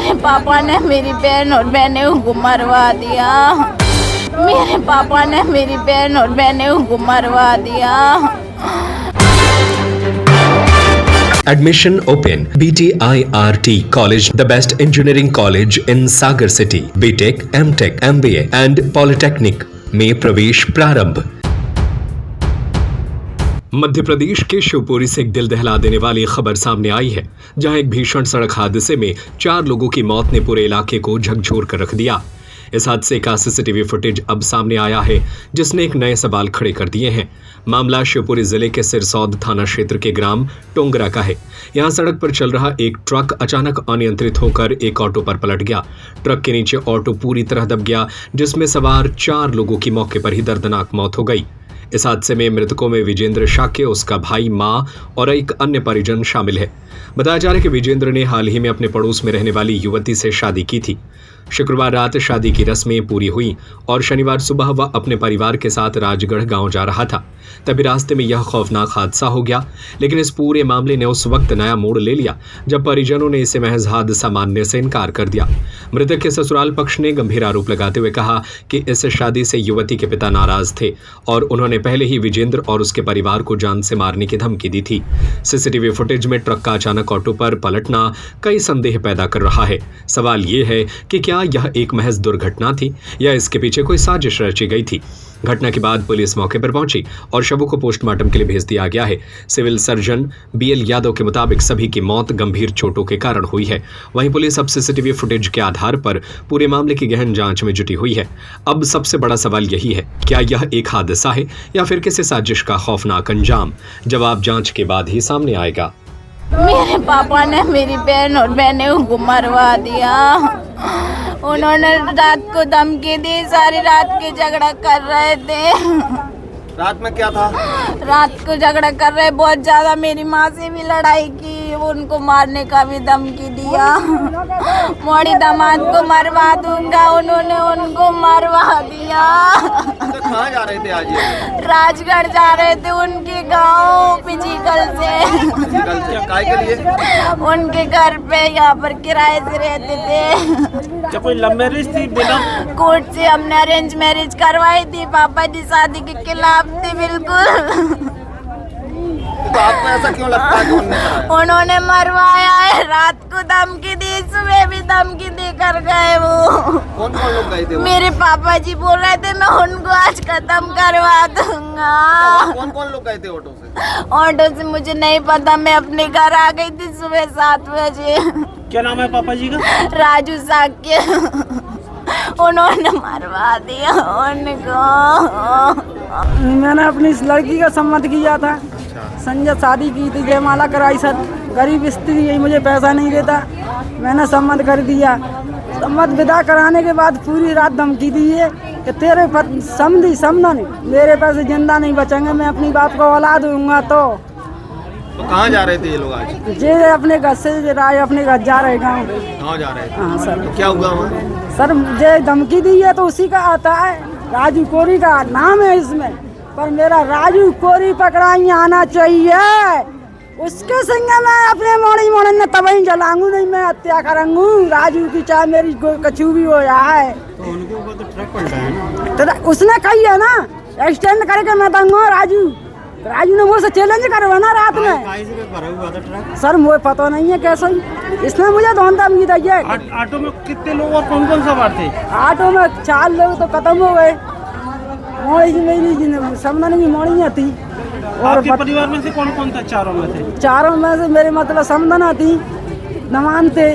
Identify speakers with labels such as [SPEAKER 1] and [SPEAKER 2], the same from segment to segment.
[SPEAKER 1] मेरे पापा ने मेरी बहन और बहनों को मरवा दिया। मेरे पापा ने मेरी बहन और बहनों को मरवा दिया।
[SPEAKER 2] Admission open. BTIRT College, the best engineering college in Sagar City. BTech, MTech, MBA and Polytechnic में प्रवेश प्रारंभ। मध्य प्रदेश के शिवपुरी से एक दिल दहला देने वाली खबर सामने आई है, जहां एक भीषण सड़क हादसे में 4 लोगों की मौत ने पूरे इलाके को झकझोर कर रख दिया। इस हादसे का सीसीटीवी फुटेज अब सामने आया है, जिसने एक नए सवाल खड़े कर दिए हैं। मामला शिवपुरी जिले के सिरसौद थाना क्षेत्र के ग्राम टोंगरा का है। यहां सड़क पर चल रहा एक ट्रक अचानक अनियंत्रित होकर एक ऑटो पर पलट गया। ट्रक के नीचे ऑटो पूरी तरह दब गया, जिसमें सवार 4 लोगों की मौके पर ही दर्दनाक मौत हो गई। इस हादसे में मृतकों में विजेंद्र शाक्य, उसका भाई, मां और एक अन्य परिजन शामिल है। बताया जा रहा है कि विजेंद्र ने हाल ही में अपने पड़ोस में रहने वाली युवती से शादी की थी। शुक्रवार रात शादी की रस्में पूरी हुई और शनिवार सुबह वह अपने परिवार के साथ राजगढ़ गांव जा रहा था। तभी रास्ते में यह खौफनाक हादसा हो गया। लेकिन इस पूरे मामले ने उस वक्त नया मोड़ ले लिया जब परिजनों ने इसे महज हादसा मानने से इनकार कर दिया। मृतक के ससुराल पक्ष ने गंभीर आरोप लगाते हुए कहा कि इस शादी से युवती के पिता नाराज थे और उन्होंने पहले ही विजेंद्र और उसके परिवार को जान से मारने की धमकी दी थी। सीसीटीवी फुटेज में ट्रक का अचानक ऑटो पर पलटना कई संदेह पैदा कर रहा है। सवाल ये है कि क्या यह एक महज दुर्घटना थी या इसके पीछे कोई साजिश रची गई थी। घटना के बाद पुलिस मौके पर पहुंची और शवों को पोस्टमार्टम के लिए भेज दिया गया है। सिविल सर्जन BL यादव के मुताबिक सभी की मौत गंभीर चोटों के कारण हुई है। वहीं पुलिस अब सीसीटीवी फुटेज के आधार पर पूरे मामले की गहन जांच में जुटी हुई है। अब सबसे बड़ा सवाल यही है, क्या यह एक हादसा है या फिर किसी साजिश का खौफनाक अंजाम? जवाब जांच के बाद ही सामने आएगा।
[SPEAKER 1] मेरे पापा ने मेरी बहन और बहनों को मरवा दिया। उन्होंने रात को धमकी दी, सारी रात की झगड़ा कर रहे थे।
[SPEAKER 3] रात में क्या था?
[SPEAKER 1] रात को झगड़ा कर रहे, बहुत ज्यादा। मेरी माँ से भी लड़ाई की, उनको मारने का भी धमकी दिया। मोड़ी दामाद को मरवा दूंगा, उन्होंने उनको मरवा दिया।
[SPEAKER 3] तो कहाँ जा रहे थे आज ये?
[SPEAKER 1] राजगढ़ जा रहे थे, उनके गांव पिछीकल से।
[SPEAKER 3] काय के लिए?
[SPEAKER 1] उनके घर पे यहाँ पर किराए से रहते थे।
[SPEAKER 3] क्या कोई लव मैरिज थी? बिना
[SPEAKER 1] कोर्ट से हमने अरेंज मैरिज करवाई थी। पापा जी शादी के खिलाफ थे बिल्कुल।
[SPEAKER 3] तो आपको ऐसा क्यों लगता है कि
[SPEAKER 1] उन्होंने मरवाया है? रात को धमकी दी, सुबह भी धमकी देकर गए वो।
[SPEAKER 3] कौन कौन लोग गए थे?
[SPEAKER 1] मेरे पापा जी बोल रहे थे मैं उनको आज खत्म करवा दूंगा।
[SPEAKER 3] कौन कौन लोग गए थे ऑटो से?
[SPEAKER 1] ऑटो से मुझे नहीं पता, मैं अपने घर आ गई थी सुबह 7 बजे।
[SPEAKER 3] क्या नाम है पापा जी का?
[SPEAKER 1] राजू साक्य। उन्होंने मरवा दिया उनको।
[SPEAKER 4] मैंने अपनी इस लड़की का सम्मत किया था। संजय शादी की थी, जयमाला कराई सर। गरीब स्त्री है, मुझे पैसा नहीं देता। मैंने सम्मत कर दिया। सम्मत विदा कराने के बाद पूरी रात धमकी दी है कि तेरे समझा नहीं, मेरे पैसे जिंदा नहीं बचेंगे, मैं अपनी बाप को औला दूंगा। तो
[SPEAKER 3] कहाँ जा रहे थे ये लोग आज?
[SPEAKER 4] जे अपने घर से राय अपने घर जा रहे गाँव।
[SPEAKER 3] कहाँ जा रहे थे?
[SPEAKER 4] हाँ सर।
[SPEAKER 3] तो क्या हुआ वहाँ?
[SPEAKER 4] सर मुझे धमकी दी है तो उसी का आता है, राजू कोरी का नाम है इसमें। पर मेरा राजू कोरी पकड़ाई आना चाहिए। उसके संग मैं अपने मोड़ी ने तबही जलाऊंगा, नहीं मैं हत्या करूंगा। राजू की चाहे मेरी कछु भी हो जाए।
[SPEAKER 3] तो उनके ऊपर तो ट्रक पलटा है ना?
[SPEAKER 4] तो उसने कही है ना, एक्सटेंड करके मैं दूंगा। राजू ने मुझसे चैलेंज करवा ना रात में।
[SPEAKER 3] भरा हुआ था ट्रक?
[SPEAKER 4] सर मुझे पता नहीं है कैसे इसने मुझे धमकी दी है।
[SPEAKER 3] ऑटो में कितने लोग और कौन कौन सवार थे?
[SPEAKER 4] ऑटो में 4 लोग तो खत्म हो गए। मोड़ी की मेरी समझ नहीं, मोड़ी थी। और
[SPEAKER 3] आपके परिवार में से कौन कौन था? चारों में थे?
[SPEAKER 4] चारों में से मेरे मतलब समझना थी, नमान थे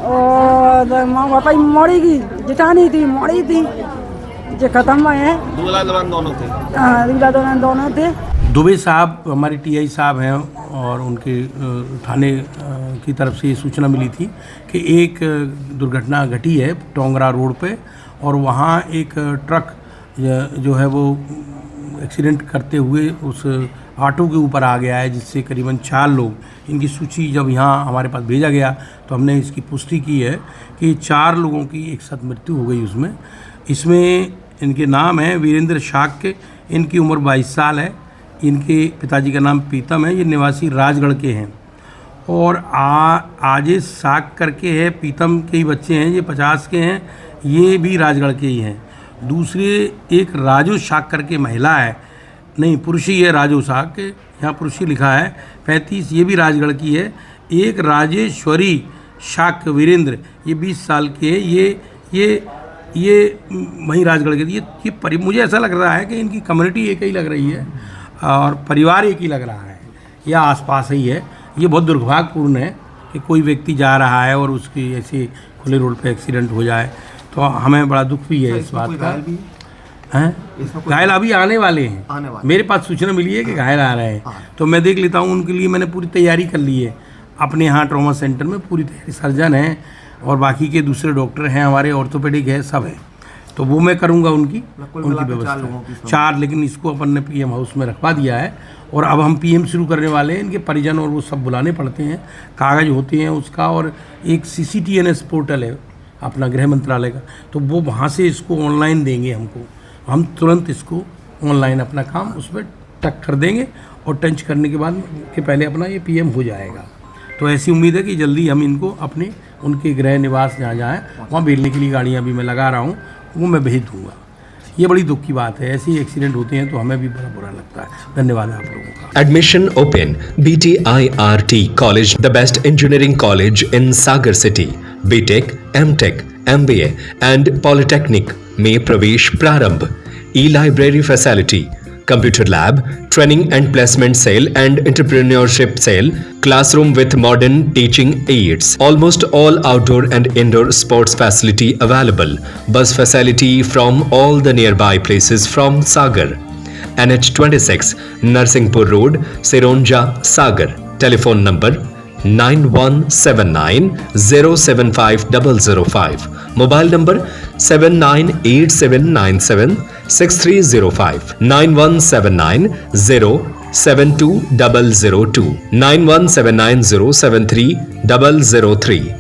[SPEAKER 4] और मोड़ी की जिठानी थी, मोड़ी थी जो खत्म हुए हैं।
[SPEAKER 3] दूल्हा दुल्हन दोनों थे?
[SPEAKER 4] हाँ, दूल्हा दुल्हन दोनों थे।
[SPEAKER 5] दुबे साहब हमारे TI साहब हैं और उनके थाने की तरफ से ये सूचना मिली थी कि एक दुर्घटना घटी है टोंगरा रोड पे और वहाँ एक ट्रक जो है वो एक्सीडेंट करते हुए उस ऑटो के ऊपर आ गया है, जिससे करीबन 4 लोग, इनकी सूची जब यहाँ हमारे पास भेजा गया तो हमने इसकी पुष्टि की है कि 4 लोगों की एक साथ मृत्यु हो गई उसमें। इसमें इनके नाम हैं वीरेंद्र शाक्य, इनकी उम्र 22 साल है। इनके पिताजी का नाम पीतम है, ये निवासी राजगढ़ के हैं। और आजिज साग करके है, पीतम के ही बच्चे हैं, ये 50 के हैं, ये भी राजगढ़ के ही हैं। दूसरे एक राजू शाक करके महिला है, नहीं पुरुष ही है, राजू शाक के यहाँ पुरुष ही लिखा है, 35, ये भी राजगढ़ की है। एक राजेश्वरी शाक वीरेंद्र, ये 20 साल के है, ये वहीं राजगढ़ के। ये मुझे ऐसा लग रहा है कि इनकी कम्युनिटी एक ही लग रही है और परिवार एक ही लग रहा है, या आसपास ही है। ये बहुत दुर्भाग्यपूर्ण है कि कोई व्यक्ति जा रहा है और उसकी ऐसे खुले रोड पे एक्सीडेंट हो जाए, तो हमें बड़ा दुख भी है इस बात का। हैं घायल अभी आने वाले हैं, मेरे पास सूचना मिली है कि घायल आ रहे हैं, तो मैं देख लेता हूँ। उनके लिए मैंने पूरी तैयारी कर ली है, अपने यहाँ ट्रॉमा सेंटर में पूरी तैयारी, सर्जन हैं और बाकी के दूसरे डॉक्टर हैं, हमारे ऑर्थोपेडिक है, सब है, तो वो मैं करूँगा उनकी व्यवस्था। 4, लेकिन इसको अपन ने PM हाउस में रखवा दिया है और अब हम PM शुरू करने वाले हैं। इनके परिजन और वो सब बुलाने पड़ते हैं, कागज़ होते हैं उसका, और एक CCTNS पोर्टल है अपना गृह मंत्रालय का, तो वो वहाँ से इसको ऑनलाइन देंगे हमको, हम तुरंत इसको ऑनलाइन अपना काम उस पर टक कर देंगे और टंच करने के बाद के पहले अपना ये PM हो जाएगा। तो ऐसी उम्मीद है कि जल्दी हम इनको अपने उनके गृह निवास जहाँ जाएँ वहाँ भेजने के लिए गाड़ियाँ भी मैं लगा रहा हूँ, वो मैं भेज दूँगा। ये बड़ी दुख की बात है, ऐसे ही एक्सीडेंट होते हैं तो हमें भी बड़ा बुरा लगता है। धन्यवाद आप लोगों का।
[SPEAKER 2] Admission open. BTIRT College, the best engineering college in Sagar City. BTech, MTech, MBA and Polytechnic में प्रवेश प्रारंभ। E-library facility, computer lab, training and placement cell and entrepreneurship cell, classroom with modern teaching aids, almost all outdoor and indoor sports facility available, bus facility from all the nearby places from Sagar. NH26, Narsinghpur Road, Sironja, Sagar. Telephone number 9179 075 005. Mobile number 798797 6305 9179 072 002 9179 073 003